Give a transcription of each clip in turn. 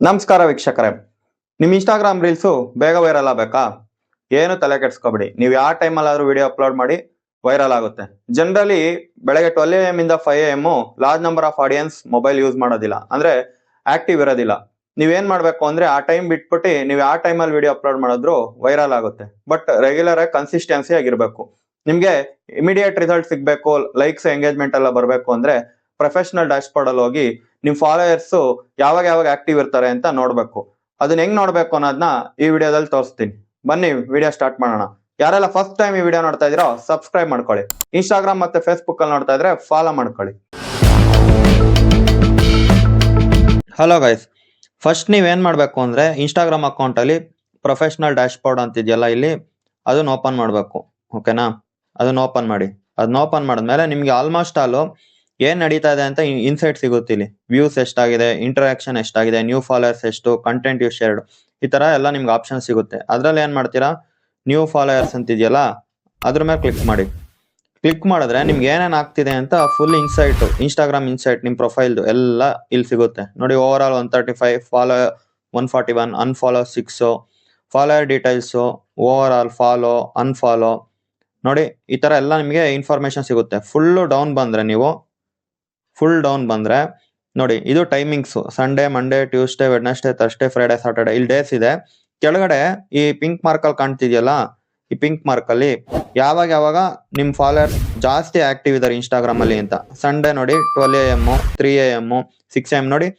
ನಮಸ್ಕಾರ ವೀಕ್ಷಕರೇ, ನಿಮ್ಮ ಇನ್ಸ್ಟಾಗ್ರಾಮ್ ರೀಲ್ಸು ಬೇಗ ವೈರಲ್ ಆಗಬೇಕಾ? ಏನು ತಲೆ ಕೆಡ್ಸ್ಕೊಬೇಡಿ. ನೀವು ಯಾವ ಟೈಮಲ್ಲಾದ್ರೂ ವಿಡಿಯೋ ಅಪ್ಲೋಡ್ ಮಾಡಿ ವೈರಲ್ ಆಗುತ್ತೆ. ಜನರಲಿ ಬೆಳಗ್ಗೆ 12 AM ಇಂದ 5 AM large number of audience mobile use ಮಾಡೋದಿಲ್ಲ, ಅಂದ್ರೆ ಆಕ್ಟಿವ್ ಇರೋದಿಲ್ಲ. ನೀವೇನ್ ಮಾಡ್ಬೇಕು ಅಂದ್ರೆ ಆ ಟೈಮ್ ಬಿಟ್ಬಿಟ್ಟು ನೀವು ಯಾವ ಟೈಮಲ್ಲಿ ವಿಡಿಯೋ ಅಪ್ಲೋಡ್ ಮಾಡಿದ್ರು ವೈರಲ್ ಆಗುತ್ತೆ. ಬಟ್ ರೆಗ್ಯುಲರ್ ಆಗಿ ಕನ್ಸಿಸ್ಟೆನ್ಸಿ ಆಗಿರ್ಬೇಕು. ನಿಮ್ಗೆ ಇಮಿಡಿಯೇಟ್ ರಿಸಲ್ಟ್ ಸಿಗ್ಬೇಕು, ಲೈಕ್ಸ್ ಎಂಗೇಜ್ಮೆಂಟ್ ಎಲ್ಲ ಬರಬೇಕು ಅಂದ್ರೆ ಪ್ರೊಫೆಷನಲ್ ಡ್ಯಾಶ್ಬೋರ್ಡ್ ಅಲ್ಲಿ ಹೋಗಿ ನಿಮ್ ಫಾಲೋಯರ್ಸ್ ಯಾವಾಗ ಯಾವಾಗ ಆಕ್ಟಿವ್ ಇರ್ತಾರೆ ಅಂತ ನೋಡ್ಬೇಕು. ಅದನ್ನ ಹೆಂಗ್ ನೋಡ್ಬೇಕು ಅನ್ನೋದನ್ನ ಈ ವಿಡಿಯೋದಲ್ಲಿ ತೋರಿಸ್ತೀನಿ. ಬನ್ನಿ ವಿಡಿಯೋ ಸ್ಟಾರ್ಟ್ ಮಾಡೋಣ. ಯಾರೆಲ್ಲ ಫಸ್ಟ್ ಟೈಮ್ ಈ ವಿಡಿಯೋ ನೋಡ್ತಾ ಇದೀರೋ ಸಬ್ಸ್ಕ್ರೈಬ್ ಮಾಡ್ಕೊಳ್ಳಿ. ಇನ್ಸ್ಟಾಗ್ರಾಮ್ ಮತ್ತೆ ಫೇಸ್ಬುಕ್ ಅಲ್ಲಿ ನೋಡ್ತಾ ಇದ್ರೆ ಫಾಲೋ ಮಾಡ್ಕೊಳ್ಳಿ. ಹಲೋ ಗೈಸ್, ಫಸ್ಟ್ ನೀವೇನ್ ಮಾಡ್ಬೇಕು ಅಂದ್ರೆ ಇನ್ಸ್ಟಾಗ್ರಾಮ್ ಅಕೌಂಟ್ ಅಲ್ಲಿ ಪ್ರೊಫೆಷನಲ್ ಡ್ಯಾಶ್ಬೋರ್ಡ್ ಅಂತಿದೆಯಲ್ಲ, ಇಲ್ಲಿ ಅದನ್ನ ಓಪನ್ ಮಾಡ್ಬೇಕು. ಓಕೆನಾ? ಅದನ್ನ ಓಪನ್ ಮಾಡಿ. ಅದನ್ನ ಓಪನ್ ಮಾಡಿದ್ಮೇಲೆ ನಿಮ್ಗೆ ಆಲ್ಮೋಸ್ಟ್ ಆಲ್ ಏನ್ ನಡೀತಾ ಇದೆ ಅಂತ ಇನ್ಸೈಟ್ ಸಿಗುತ್ತೆ. ಇಲ್ಲಿ ವ್ಯೂಸ್ ಎಷ್ಟಾಗಿದೆ, ಇಂಟರಾಕ್ಷನ್ ಎಷ್ಟಾಗಿದೆ, ನ್ಯೂ ಫಾಲೋಯರ್ಸ್ ಎಷ್ಟು, ಕಂಟೆಂಟ್ ಯು ಶೇರ್ಡ್, ಈ ತರ ಎಲ್ಲ ನಿಮ್ಗೆ ಆಪ್ಷನ್ ಸಿಗುತ್ತೆ. ಅದ್ರಲ್ಲಿ ಏನ್ ಮಾಡ್ತೀರಾ, ನ್ಯೂ ಫಾಲೋಯರ್ಸ್ ಅಂತಿದೆಯಲ್ಲ ಅದ್ರ ಮೇಲೆ ಕ್ಲಿಕ್ ಮಾಡಿ. ಕ್ಲಿಕ್ ಮಾಡಿದ್ರೆ ನಿಮ್ಗೆ ಏನೇನ್ ಆಗ್ತಿದೆ ಅಂತ ಫುಲ್ ಇನ್ಸೈಟ್, ಇನ್ಸ್ಟಾಗ್ರಾಮ್ ಇನ್ಸೈಟ್ ನಿಮ್ ಪ್ರೊಫೈಲ್ ಎಲ್ಲ ಇಲ್ಲಿ ಸಿಗುತ್ತೆ ನೋಡಿ. Over all 135, follow 141, unfollow 6, follower details, over all follow, unfollow ನೋಡಿ. ಈ ತರ ಎಲ್ಲ ನಿಮ್ಗೆ ಇನ್ಫಾರ್ಮೇಶನ್ ಸಿಗುತ್ತೆ. ಫುಲ್ ಡೌನ್ ಬಂದ್ರೆ ನೋಡಿ, ಇದು timings: Sunday, Monday, Tuesday, Wednesday, Thursday, Friday, Saturday, ಇಲ್ಲಿ ಡೇಸ್ ಇದೆ. ಕೆಳಗಡೆ ಈ ಪಿಂಕ್ ಮಾರ್ಕ್ ಅಲ್ಲಿ ಕಾಣ್ತಿದ್ಯಲ್ಲ, ಈ ಪಿಂಕ್ ಮಾರ್ಕ್ ಅಲ್ಲಿ ಯಾವಾಗ ಯಾವಾಗ ನಿಮ್ ಫಾಲೋಯರ್ಸ್ ಜಾಸ್ತಿ ಆಕ್ಟಿವ್ ಇದಾರೆ ಇನ್ಸ್ಟಾಗ್ರಾಮ್ ಅಲ್ಲಿ ಅಂತ. ಸಂಡೇ ನೋಡಿ 12 AM, 3 AM, 6 AM ನೋಡಿ.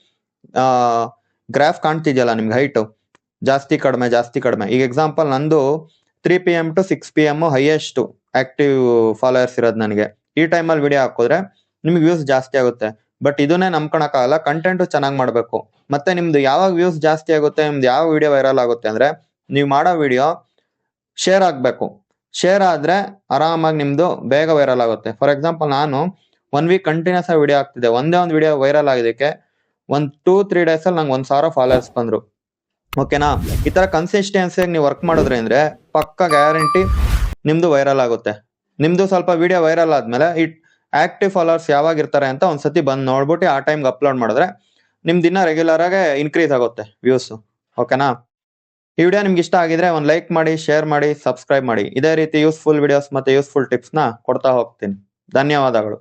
ಗ್ರಾಫ್ ಕಾಣ್ತಿದ್ಯಲ್ಲ ನಿಮ್ಗೆ, ಹೈಟ್ ಜಾಸ್ತಿ ಕಡಿಮೆ. ಈಗ ಎಕ್ಸಾಂಪಲ್ ನಂದು 3 PM to 6 PM highest active followers ಇರೋದು ನನಗೆ. ಈ ಟೈಮಲ್ಲಿ ವಿಡಿಯೋ ಹಾಕಿದ್ರೆ ನಿಮ್ಗೆ ವ್ಯೂಸ್ ಜಾಸ್ತಿ ಆಗುತ್ತೆ. ಬಟ್ ಇದನ್ನೇ ನಂಬ್ಕೊಳಕ್ಕಾಗಲ್ಲ, ಕಂಟೆಂಟ್ ಚೆನ್ನಾಗಿ ಮಾಡ್ಬೇಕು. ಮತ್ತೆ ನಿಮ್ದು ಯಾವಾಗ ವ್ಯೂಸ್ ಜಾಸ್ತಿ ಆಗುತ್ತೆ, ನಿಮ್ದು ಯಾವ ವಿಡಿಯೋ ವೈರಲ್ ಆಗುತ್ತೆ ಅಂದ್ರೆ ನೀವು ಮಾಡೋ ವಿಡಿಯೋ ಶೇರ್ ಆಗ್ಬೇಕು. ಶೇರ್ ಆದ್ರೆ ಆರಾಮಾಗಿ ನಿಮ್ದು ಬೇಗ ವೈರಲ್ ಆಗುತ್ತೆ. ಫಾರ್ ಎಕ್ಸಾಂಪಲ್, ನಾನು 1 ವೀಕ್ ಕಂಟಿನ್ಯೂಸ್ ಆಗಿ ವಿಡಿಯೋ ಹಾಕ್ತಿದ್ದೆ. ಒಂದೇ ಒಂದು ವಿಡಿಯೋ ವೈರಲ್ ಆಗಿದ್ದಕ್ಕೆ 2-3 ಡೇಸ್ ಅಲ್ಲಿ ನಂಗೆ 1,000 ಫಾಲೋಯರ್ಸ್ ಬಂದ್ರು. ಓಕೆನಾ? ಈ ತರ ಕನ್ಸಿಸ್ಟೆನ್ಸಿಯಾಗಿ ನೀವು ವರ್ಕ್ ಮಾಡಿದ್ರಿ ಅಂದ್ರೆ ಪಕ್ಕ ಗ್ಯಾರಂಟಿ ನಿಮ್ದು ವೈರಲ್ ಆಗುತ್ತೆ. ನಿಮ್ದು ಸ್ವಲ್ಪ ವಿಡಿಯೋ ವೈರಲ್ ಆದ್ಮೇಲೆ ಆಕ್ಟಿವ್ ಫಾಲೋವರ್ಸ್ ಯಾವಾಗ ಇರ್ತಾರೆ ಅಂತ ಒಂದ್ಸತಿ ಬಂದ್ ನೋಡ್ಬಿಟ್ಟು ಆ ಟೈಮ್ಗೆ ಅಪ್ಲೋಡ್ ಮಾಡಿದ್ರೆ ನಿಮ್ ದಿನ ರೆಗ್ಯುಲರ್ ಆಗಿ ಇನ್ಕ್ರೀಸ್ ಆಗುತ್ತೆ ವ್ಯೂಸ್. ಓಕೆನಾ? ಈ ವಿಡಿಯೋ ನಿಮ್ಗೆ ಇಷ್ಟ ಆಗಿದ್ರೆ ಒಂದು ಲೈಕ್ ಮಾಡಿ, ಶೇರ್ ಮಾಡಿ, ಸಬ್ಸ್ಕ್ರೈಬ್ ಮಾಡಿ. ಇದೇ ರೀತಿ ಯೂಸ್ಫುಲ್ ವಿಡಿಯೋಸ್ ಮತ್ತೆ ಯೂಸ್ಫುಲ್ ಟಿಪ್ಸ್ ನ ಕೊಡ್ತಾ ಹೋಗ್ತೀನಿ. ಧನ್ಯವಾದಗಳು.